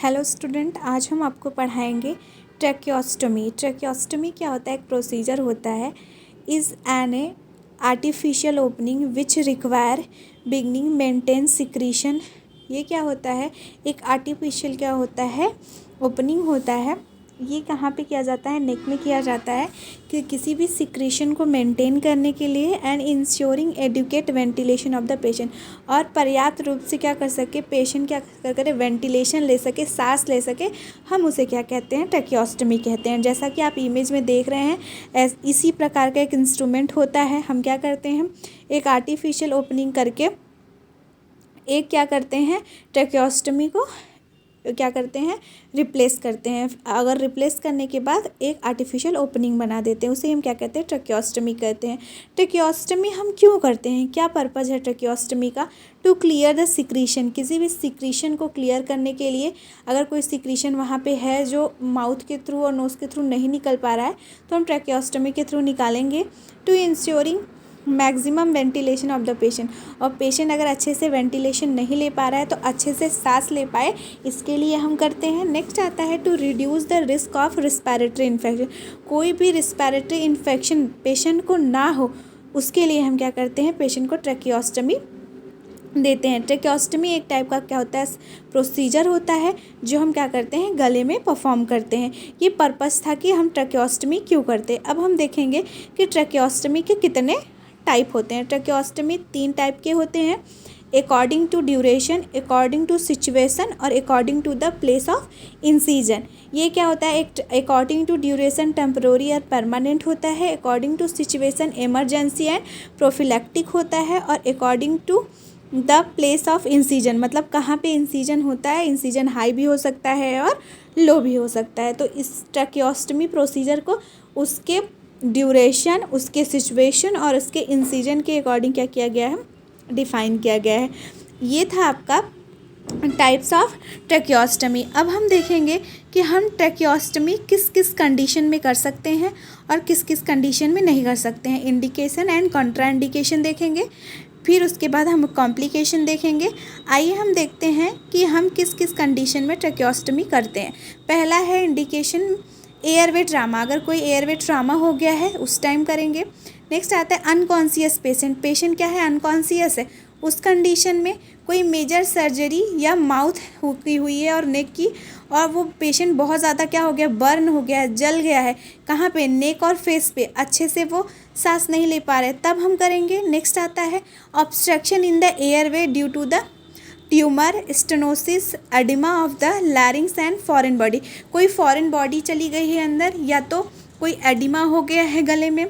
Hello student, आज हम आपको पढ़ाएंगे ट्रैकियोस्टोमी। ट्रैकियोस्टोमी क्या होता है? एक प्रोसीजर होता है। Is an a artificial opening which require beginning maintain secretion. ये क्या होता है? एक आर्टिफिशियल क्या होता है? ओपनिंग होता है। ये कहाँ पे किया जाता है? नेक में किया जाता है कि किसी भी सिक्रीशन को मेंटेन करने के लिए and ensuring adequate ventilation of the patient, और पर्याप्त रूप से क्या कर सके, पेशेंट क्या कर करे, वेंटिलेशन ले सके, सांस ले सके। हम उसे क्या कहते हैं? ट्रैकियोस्टोमी कहते हैं। जैसा कि आप इमेज में देख रहे हैं, इसी प्रकार का एक इंस्ट्रूमेंट होता है। हम क्या करते हैं? एक आर्टिफिशियल ओपनिंग करके एक क्या करते हैं, ट्रैकियोस्टोमी को क्या करते हैं? रिप्लेस करते हैं। अगर रिप्लेस करने के बाद एक आर्टिफिशियल ओपनिंग बना देते हैं, उसे हम क्या कहते हैं? ट्रैकियोस्टोमी कहते हैं। ट्रैकियोस्टोमी हम क्यों करते हैं? क्या पर्पज़ है ट्रैकियोस्टोमी का? To clear the secretion. किसी भी सिक्रीशन को क्लियर करने के लिए, अगर कोई सिक्रीशन वहाँ पे है जो माउथ के थ्रू और नोज़ के थ्रू नहीं निकल पा रहा है, तो हम ट्रैकियोस्टोमी के थ्रू निकालेंगे। To ensuring maximum ventilation of the patient, और पेशेंट अगर अच्छे से वेंटिलेशन नहीं ले पा रहा है तो अच्छे से सांस ले पाए, इसके लिए हम करते हैं। नेक्स्ट आता है to reduce the risk of respiratory infection. कोई भी रिस्पायरेटरी इन्फेक्शन पेशेंट को ना हो, उसके लिए हम क्या करते हैं? पेशेंट को ट्रैकियोस्टोमी देते हैं। ट्रैकियोस्टोमी एक टाइप का क्या होता है? प्रोसीजर होता है जो हम क्या करते हैं? गले में परफॉर्म करते हैं। ये पर्पस था कि हम ट्रैकियोस्टोमी क्यों करते हैं। अब हम देखेंगे कि ट्रैकियोस्टोमी के कितने टाइप होते हैं। ट्रैकियोस्टोमी 3 टाइप के होते हैं, according to duration, according to situation और according to the place of incision. ये क्या होता है? एक अकॉर्डिंग टू ड्यूरेशन टेम्परोरी और परमानेंट होता है, according to situation emergency and prophylactic होता है, और according to the place of incision, मतलब कहाँ पे इंसीजन होता है। इंसीजन हाई भी हो सकता है और लो भी हो सकता है। तो इस ट्रैकियोस्टोमी प्रोसीजर को उसके ड्यूरेशन, उसके सिचुएशन और उसके इंसीजन के अकॉर्डिंग क्या किया गया है? डिफाइन किया गया है। ये था आपका टाइप्स ऑफ ट्रैकियोस्टोमी। अब हम देखेंगे कि हम ट्रैकियोस्टोमी किस किस कंडीशन में कर सकते हैं और किस किस कंडीशन में नहीं कर सकते हैं। इंडिकेशन एंड कॉन्ट्राइंडिकेशन देखेंगे, फिर उसके बाद हम कॉम्प्लिकेशन देखेंगे। आइए हम देखते हैं कि हम किस किस कंडीशन में ट्रैकियोस्टोमी करते हैं। पहला है इंडिकेशन, एयरवे ट्रामा। अगर कोई एयरवे ट्रामा हो गया है उस टाइम करेंगे। नेक्स्ट आता है अनकॉन्शियस पेशेंट। पेशेंट क्या है? अनकॉन्शियस है। उस कंडीशन में कोई मेजर सर्जरी या माउथ हुई है और नेक की, और वो पेशेंट बहुत ज़्यादा क्या हो गया? बर्न हो गया है, जल गया है। कहाँ पे? नेक और फेस पे। अच्छे से वो सांस नहीं ले पा रहे, तब हम करेंगे। नेक्स्ट आता है obstruction in the airway due to the tumour, stenosis, oedema of the larynx and foreign body. कोई फॉरेन बॉडी चली गई है अंदर, या तो कोई एडिमा हो गया है, गले में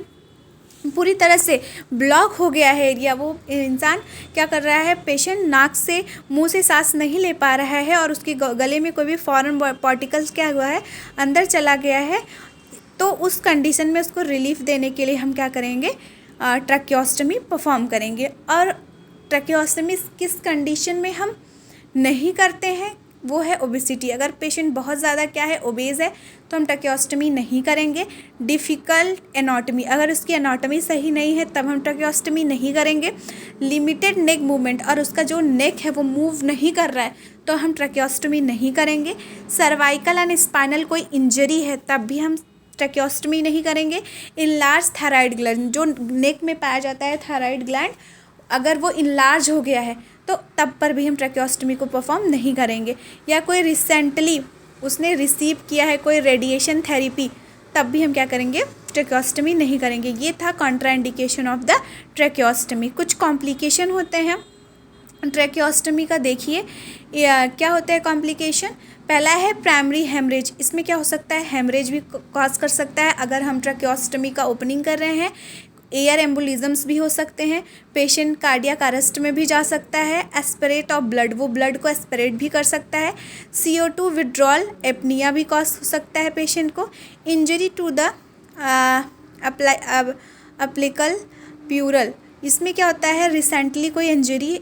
पूरी तरह से ब्लॉक हो गया है एरिया। वो इंसान क्या कर रहा है? पेशेंट नाक से, मुंह से सांस नहीं ले पा रहा है, और उसके गले में कोई भी फॉरेन पार्टिकल्स क्या हुआ है? अंदर चला गया है। तो उस कंडीशन में उसको रिलीफ देने के लिए हम क्या करेंगे? ट्रैकियोस्टोमी परफॉर्म करेंगे। और ट्रैकियोस्टोमी किस कंडीशन में हम नहीं करते हैं? वो है ओबेसिटी। अगर पेशेंट बहुत ज़्यादा क्या है? ओबेज है, तो हम ट्रैकियोस्टोमी नहीं करेंगे। डिफ़िकल्ट एनाटॉमी, अगर उसकी एनाटॉमी सही नहीं है तब हम ट्रैकियोस्टोमी नहीं करेंगे। लिमिटेड नेक मूवमेंट, और उसका जो नेक है वो मूव नहीं कर रहा है, तो हम ट्रैकियोस्टोमी नहीं करेंगे। सर्वाइकल एंड स्पाइनल कोई इंजरी है तब भी हम ट्रैकियोस्टोमी नहीं करेंगे। इनलार्ज थायराइड ग्लैंड, जो नेक में पाया जाता है थायराइड ग्लैंड, अगर वो इनलार्ज हो गया है तो तब पर भी हम ट्रैकियोस्टोमी को परफॉर्म नहीं करेंगे। या कोई रिसेंटली उसने रिसीव किया है कोई रेडिएशन थेरेपी, तब भी हम क्या करेंगे? ट्रैकियोस्टोमी नहीं करेंगे। ये था कॉन्ट्राइंडिकेशन ऑफ द ट्रैकियोस्टोमी। कुछ कॉम्प्लिकेशन होते हैं ट्रैकियोस्टोमी का। देखिए क्या होता है कॉम्प्लिकेशन। पहला है प्राइमरी हेमरेज। इसमें क्या हो सकता है? हेमरेज भी कॉज कर सकता है अगर हम ट्रैकियोस्टोमी का ओपनिंग कर रहे हैं। एयर एम्बोलिज्म्स भी हो सकते हैं। पेशेंट कार्डियक अरेस्ट में भी जा सकता है। एस्पिरेट ऑफ ब्लड, वो ब्लड को एस्पिरेट भी कर सकता है। CO2 विड्रॉल, एपनिया भी कॉज हो सकता है पेशेंट को। इंजरी टू द अप्लिकल प्यूरल, इसमें क्या होता है? रिसेंटली कोई injury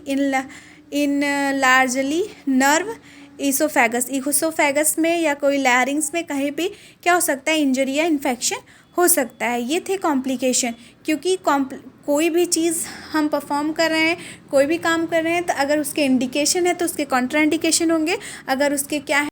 in largely nerve oesophagus में, या कोई लैरिंग्स में, कहीं भी क्या हो सकता है? इंजरी या इन्फेक्शन हो सकता है। ये थे कॉम्प्लिकेशन। क्योंकि कोई भी चीज़ हम परफॉर्म कर रहे हैं, कोई भी काम कर रहे हैं, तो अगर उसके इंडिकेशन है तो उसके कॉन्ट्राइंडिकेशन होंगे। अगर उसके क्या है